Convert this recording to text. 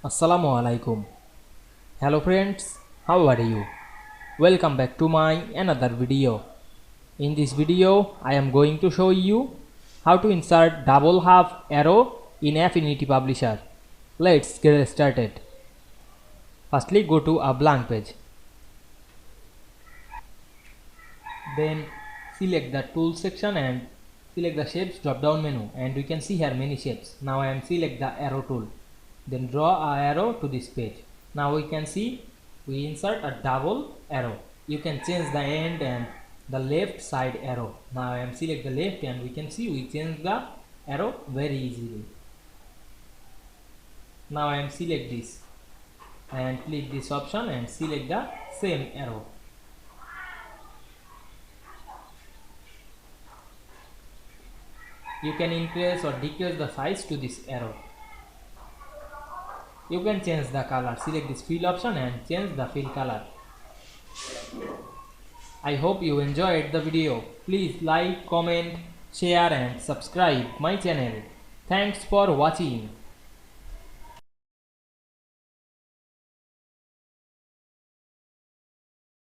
Assalamu Walaikum. Hello friends, how are you? Welcome back to my another video. In this video, I am going to show you how to insert double half arrow in Affinity Publisher. Let's get started. Firstly, go to a blank page. Then select the tool section and select the shapes drop down menu, and we can see here many shapes. Now I am select the arrow tool. Then draw a arrow to this page. Now we can see we insert a double arrow. You can change the end and the left side arrow. Now I am select the left, and we can see we change the arrow very easily. Now I am select this and click this option and select the same arrow. You can increase or decrease the size to this arrow. You can change the color. Select this fill option and change the fill color. I hope you enjoyed the video. Please like, comment, share and subscribe my channel. Thanks for watching.